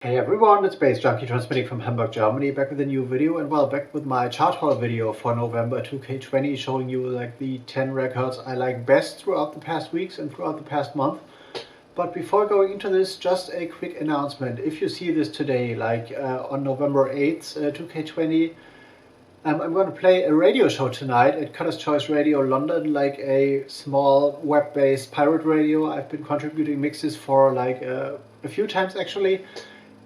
Hey everyone, it's baze.djunkiii transmitting from Hamburg, Germany, back with a new video, and well, back with my chart haul video for November 2K20, showing you like the 10 records I like best throughout the past weeks and throughout the past month. But before going into this, just a quick announcement. If you see this today, like on November 8th, 2K20, I'm going to play a radio show tonight at Cutter's Choice Radio London, like a small web-based pirate radio. I've been contributing mixes for like a few times actually.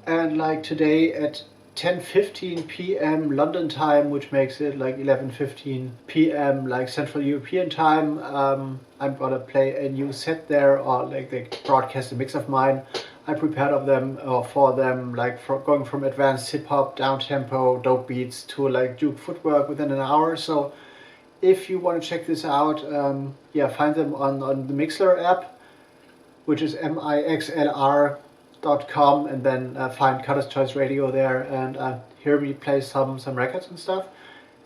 And like today at 10:15 p.m. London time, which makes it like 11:15 p.m. like Central European time, I'm gonna play a new set there, or like they broadcast a mix of mine. I prepared of them for them, like going from advanced hip hop, down tempo, dope beats to like Duke footwork within an hour. So if you want to check this out, yeah, find them on the Mixlr app, which is MIXLR.com, and then find Cutter's Choice Radio there and hear me play some records and stuff.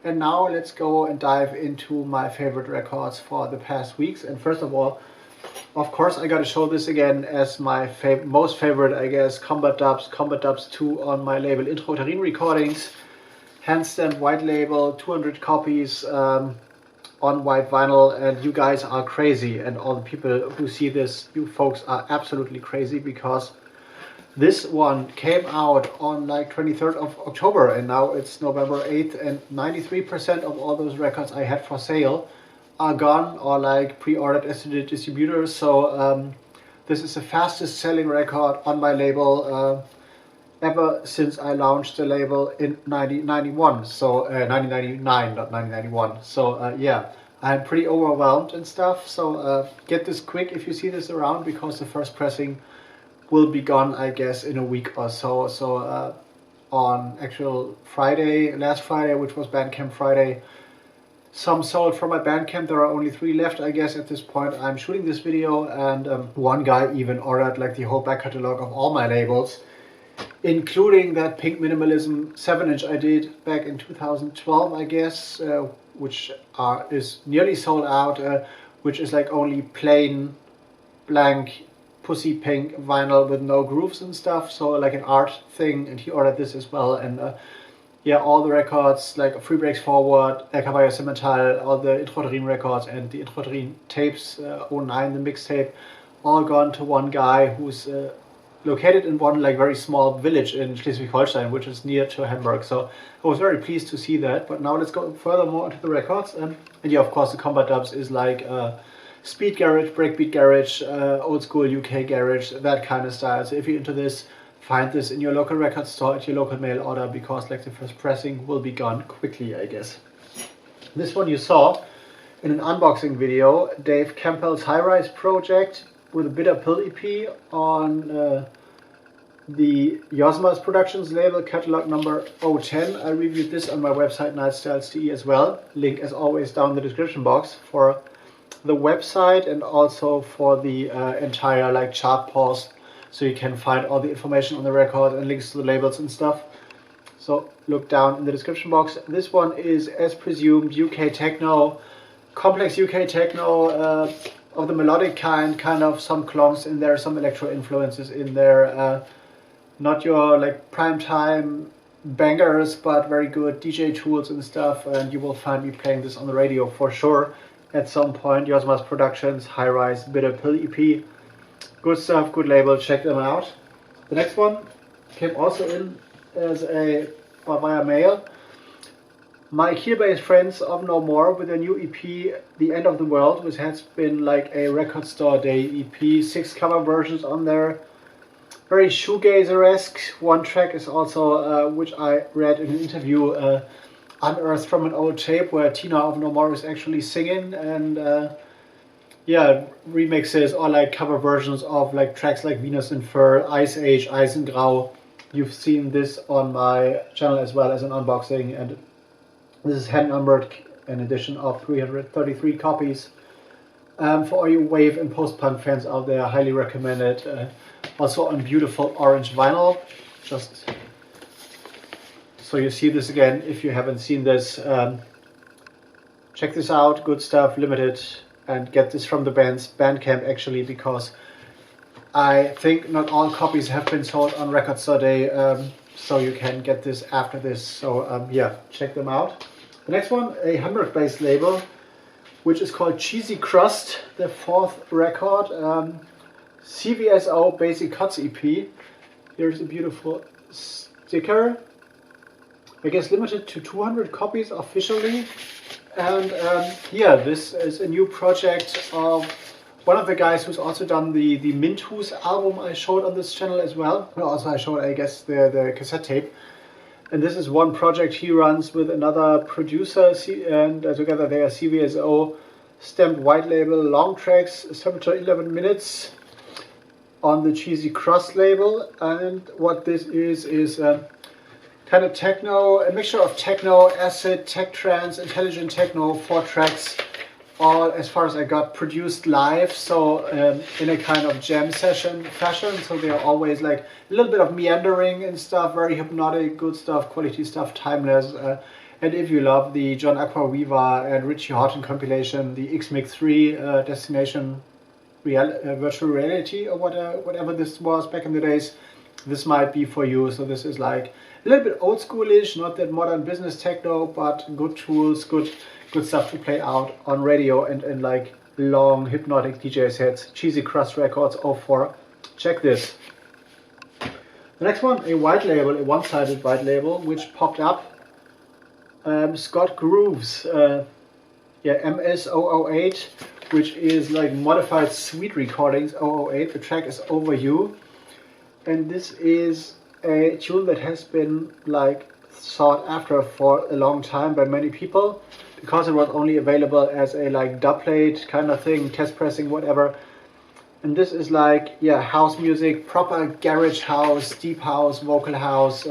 And now let's go and dive into my favorite records for the past weeks. And first of all, of course, I gotta show this again as my most favorite, I guess, Combat Dubs 2 on my label Intrauterin Recordings. Hand-stamped white label, 200 copies on white vinyl, and you guys are crazy. And all the people who see this, you folks are absolutely crazy, because this one came out on like 23rd of October, and now it's November 8th, and 93% of all those records I had for sale are gone or like pre-ordered as to the distributors. So this is the fastest selling record on my label ever since I launched the label in 1991. So 1999, not 1991. So yeah, I'm pretty overwhelmed and stuff. So get this quick if you see this around, because the first pressing will be gone, I guess, in a week or so. So on actual Friday, last Friday, which was Bandcamp Friday, some sold from my Bandcamp. There are only 3 left, I guess, at this point. I'm shooting this video, and one guy even ordered like the whole back catalog of all my labels, including that Pink Minimalism 7-inch I did back in 2012, I guess, which is nearly sold out, which is like only plain blank pussy pink vinyl with no grooves and stuff, so like an art thing. And he ordered this as well. And yeah, all the records like Free Breaks Forward, El Caballo Cemental, all the Intrauterin records and the Intrauterin tapes, 09, the mixtape, all gone to one guy who's located in one like very small village in Schleswig-Holstein, which is near to Hamburg. So I was very pleased to see that. But now let's go furthermore into the records. And yeah, of course, the Combat Dubs is like speed garage, breakbeat garage, old school UK garage, that kind of style. So if you're into this, find this in your local record store at your local mail order, because like the first pressing will be gone quickly, I guess. This one you saw in an unboxing video, Dave Campbell's hi-ryze project with a Bitter Pill EP on the Yosmas Productions label, catalog number 010. I reviewed this on my website nightstyles.de as well. Link as always down in the description box for the website and also for the entire like chart pause, so you can find all the information on the record and links to the labels and stuff. So look down in the description box. This one is, as presumed, UK techno, complex UK techno of the melodic kind of some clonks in there, some electro influences in there. Not your like prime time bangers, but very good DJ tools and stuff. And you will find me playing this on the radio for sure at some point. Yosmas Productions, hi-ryze, Bitter Pill EP. Good stuff, good label, check them out. The next one came also in as via mail. My Kiel-based friends of No More with a new EP, The End of the World, which has been like a record store day EP, 6 cover versions on there. Very shoegazer-esque. One track is also, which I read in an interview, unearthed from an old tape where Tina of No More is actually singing, and yeah, remixes or like cover versions of like tracks like Venus in Fur, Ice Age, Eisengrau. You've seen this on my channel as well as an unboxing, and this is hand numbered, an edition of 333 copies. For all you wave and post-punk fans out there, I highly recommend it. Also on beautiful orange vinyl. Just so you see this again, if you haven't seen this, check this out. Good stuff, limited, and get this from the band's Bandcamp actually, because I think not all copies have been sold on Record Store Day, so you can get this after this. So yeah, check them out. The next one, a Hamburg based label, which is called Cheesy Crust, the fourth record. CVSO Basic Cuts EP. Here's a beautiful sticker. I guess limited to 200 copies officially. And yeah, this is a new project of one of the guys who's also done the Mintus album I showed on this channel as well. Also I showed, I guess, the cassette tape. And this is one project he runs with another producer, and together they are CVSO stamped white label long tracks, 7 to 11 minutes on the Cheesy Crust label. And what this is kind of techno, a mixture of techno, acid, tech trance, intelligent techno, 4 tracks, all, as far as I got, produced live, so in a kind of jam session fashion. So they are always like a little bit of meandering and stuff, very hypnotic, good stuff, quality stuff, timeless. And if you love the John Aquaviva and Richie Houghton compilation, the X-Mix 3 Destination Virtual Reality, or whatever this was back in the days, this might be for you. So this is like a little bit old schoolish, not that modern business techno, but good tools, good stuff to play out on radio and in like long hypnotic DJ sets. Cheesy Crust Records 04. Check this. The next one, a white label, a one-sided white label, which popped up. Scott Grooves, yeah, MS008, which is like modified Sweet Recordings 008. The track is Over You, and this is a tune that has been like sought after for a long time by many people, because it was only available as a like dubplate kind of thing, test pressing, whatever. And this is like, yeah, house music, proper garage house, deep house, vocal house,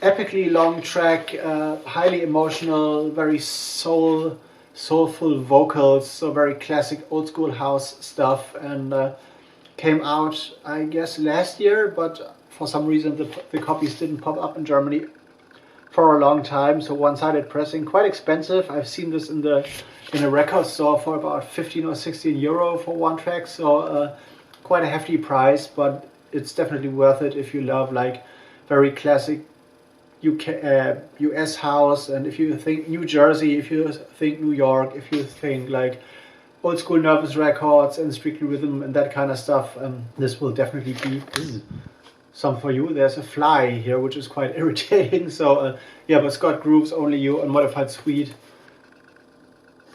epically long track, highly emotional, very soulful vocals, so very classic old school house stuff. And came out, I guess, last year, but for some reason the copies didn't pop up in Germany for a long time. So one-sided pressing, quite expensive. I've seen this in a record store for about 15 or 16 euro for one track, so quite a hefty price, but it's definitely worth it if you love like very classic US house, and if you think New Jersey, if you think New York, if you think like old school Nervous Records and Strictly Rhythm and that kind of stuff, this will definitely be some for you. There's a fly here, which is quite irritating. So yeah, but Scott Grooves, Only You, Unmodified Sweet,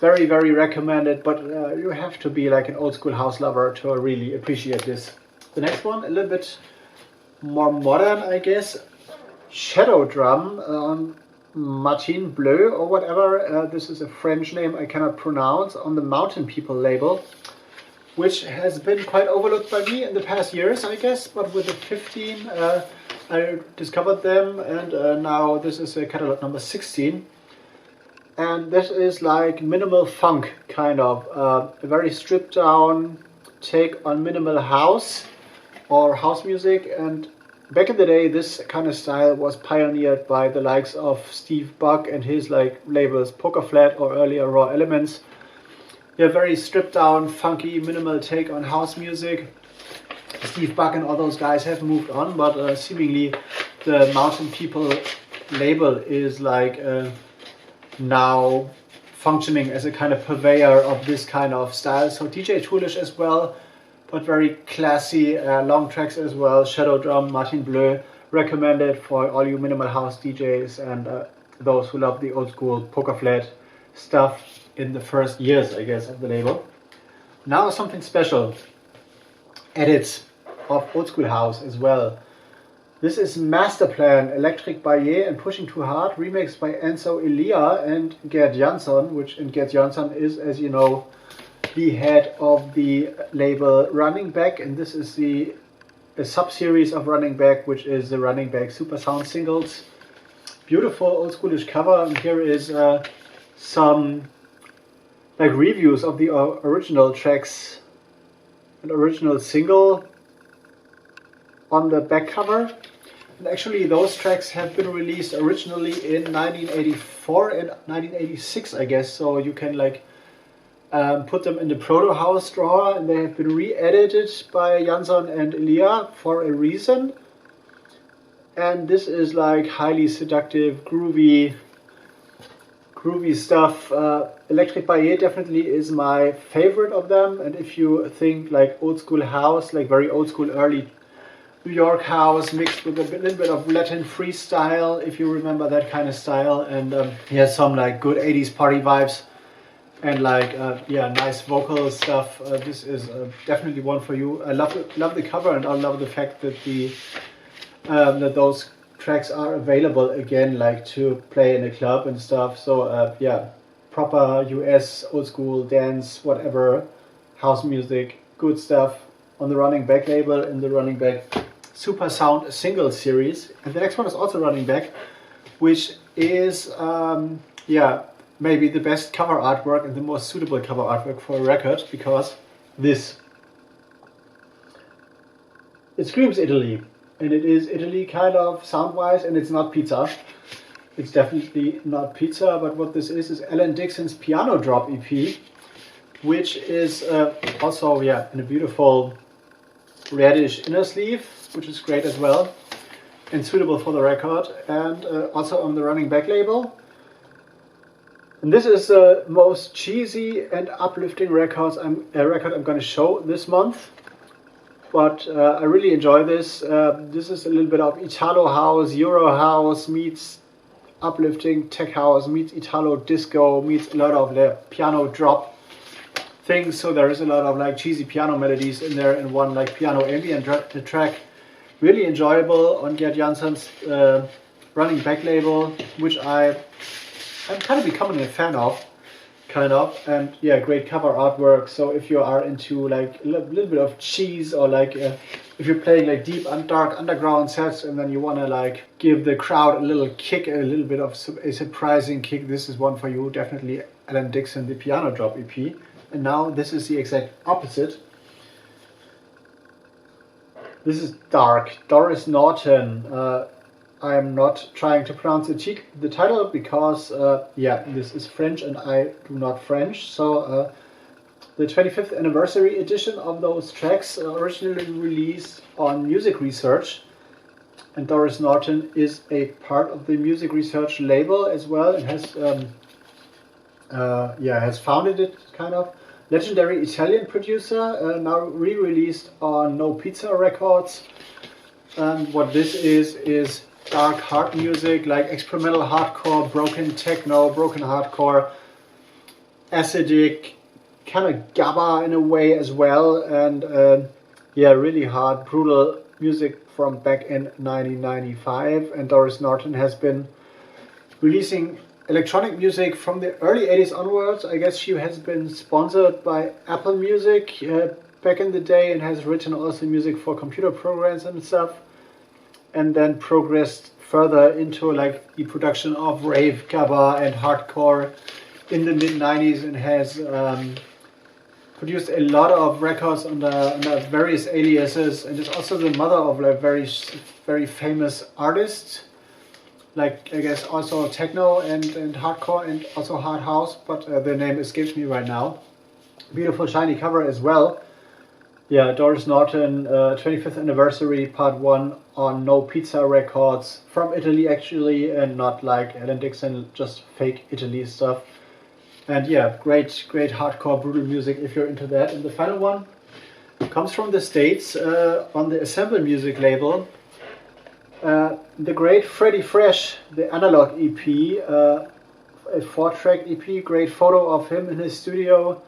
very, very recommended. But you have to be like an old school house lover to really appreciate this. The next one, a little bit more modern, I guess. Shadow Drum on Martin Bleu or whatever. This is a French name I cannot pronounce, on the Mountain People label, which has been quite overlooked by me in the past years, I guess. But with the 15, I discovered them, and now this is a catalog number 16. And this is like minimal funk, kind of. A very stripped down take on minimal house or house music. And back in the day, this kind of style was pioneered by the likes of Steve Buck and his like labels Poker Flat or earlier Raw Elements. Yeah, very stripped down, funky, minimal take on house music. Steve Buck and all those guys have moved on, but seemingly the Mountain People label is like now functioning as a kind of purveyor of this kind of style. So DJ Toolish as well, but very classy, long tracks as well. Shadow Drum, Martin Bleu, recommended for all you minimal house DJs and those who love the old school Poker Flat stuff in the first years, I guess, of the label. Now something special. Edits of old school house as well. This is Masterplan, Electric Baye and Pushing Too Hard, remixed by Enzo Elia and Gerd Jansson, Gerd Jansson is, as you know, the head of the label Running Back, and this is a sub-series of Running Back, which is the Running Back Super Sound Singles. Beautiful old schoolish cover, and here is some like reviews of the original tracks, an original single on the back cover. And actually those tracks have been released originally in 1984 and 1986, I guess, so you can like put them in the Proto House drawer, and they have been re-edited by Jansson and Elia for a reason. And this is like highly seductive, groovy stuff. Electric Baye definitely is my favorite of them. And if you think like old school house, like very old school early New York house mixed with a little bit of Latin freestyle, if you remember that kind of style, and he has some like good 80s party vibes and like yeah, nice vocal stuff. This is definitely one for you. I love the cover, and I love the fact that that those tracks are available again, like to play in a club and stuff. So yeah, proper US old school dance, whatever, house music, good stuff on the Running Back label in the Running Back Super Sound single series. And the next one is also Running Back, which is yeah, maybe the best cover artwork and the most suitable cover artwork for a record, because this, it screams Italy. And it is Italy kind of sound-wise, and it's not pizza. It's definitely not pizza, but what this is Alan Dixon's Piano Drop EP, which is also, yeah, in a beautiful reddish inner sleeve, which is great as well, and suitable for the record, and also on the Running Back label. And this is the most cheesy and uplifting record I'm going to show this month. But I really enjoy this. This is a little bit of Italo house, Euro house meets uplifting tech house meets Italo disco meets a lot of the piano drop things. So there is a lot of like cheesy piano melodies in there in one like piano ambient track. Really enjoyable on Gerd Jansson's Running Back label, which I'm kind of becoming a fan of. Kind of, and yeah, great cover artwork. So if you are into like a little bit of cheese, or like if you're playing like deep and dark underground sets, and then you want to like give the crowd a little kick, a little bit of a surprising kick, this is one for you. Definitely Alan Dixon, the Piano Drop EP. And now this is the exact opposite. This is dark. Doris Norton. I'm not trying to pronounce the title because, yeah, this is French and I do not French. So the 25th anniversary edition of those tracks originally released on Music Research. And Doris Norton is a part of the Music Research label as well, and has, yeah, has founded it kind of. Legendary Italian producer, now re-released on No Pizza Records. And what this is dark hard music, like experimental hardcore, broken techno, broken hardcore, acidic, kind of gabba in a way as well, and yeah, really hard, brutal music from back in 1995. And Doris Norton has been releasing electronic music from the early 80s onwards. I guess she has been sponsored by Apple Music back in the day, and has written also music for computer programs and stuff. And then progressed further into like the production of rave, gabba, and hardcore in the mid-90s, and has produced a lot of records under various aliases, and is also the mother of like very famous artists, like I guess also techno and hardcore and also hard house, but the name escapes me right now. Beautiful shiny cover as well. Yeah, Doris Norton, 25th anniversary, part 1 on No Pizza Records, from Italy actually, and not like Alan Dixon, just fake Italy stuff. And yeah, great hardcore brutal music if you're into that. And the final one comes from the States on the Assemble Music label. The great Freddie Fresh, the Analog EP, a 4-track EP, great photo of him in his studio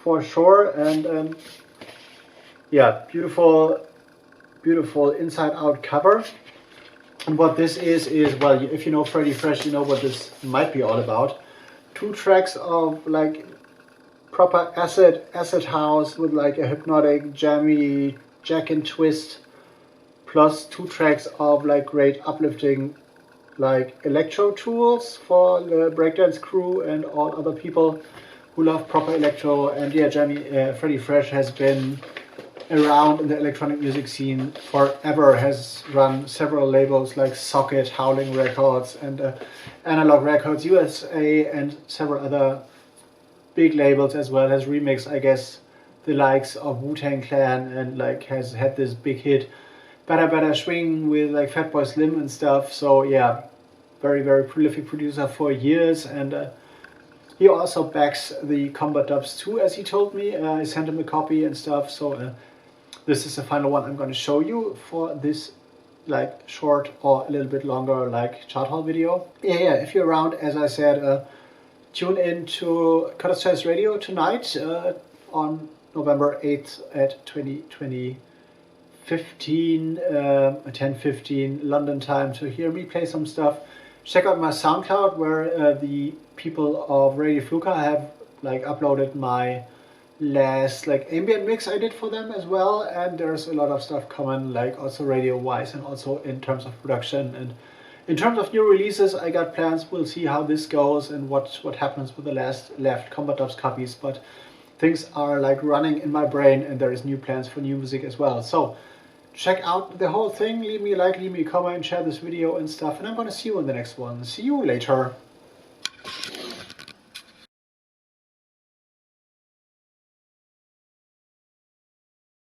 for sure. And yeah, beautiful inside out cover. And what this is well, if you know Freddie Fresh, you know what this might be all about. 2 tracks of like proper acid house with like a hypnotic, jammy jack and twist, plus 2 tracks of like great uplifting like electro tools for the breakdance crew and all other people who love proper electro. And yeah, Freddie Fresh has been around in the electronic music scene forever, has run several labels like Socket, Howling Records, and Analog Records USA, and several other big labels as well, has remixed, I guess, the likes of Wu-Tang Clan, and like has had this big hit, Better Swing, with like Fatboy Slim and stuff. So yeah, very prolific producer for years, and he also backs the Combat Dubs too, as he told me. I sent him a copy and stuff. So this is the final one I'm going to show you for this like short or a little bit longer like chart haul video. Yeah, if you're around, as I said, tune in to Cutter's Choice Radio tonight on November 8th at 10:15 London time to hear me play some stuff. Check out my SoundCloud, where the people of Radio Flouka have like uploaded my last like ambient mix I did for them as well, and there's a lot of stuff coming, like also radio wise and also in terms of production. And in terms of new releases, I got plans. We'll see how this goes and what happens with the last left Combat Dubs copies, but things are like running in my brain, and there is new plans for new music as well. So check out the whole thing, leave me a like, leave me a comment, share this video and stuff, and I'm gonna see you in the next one. See you later.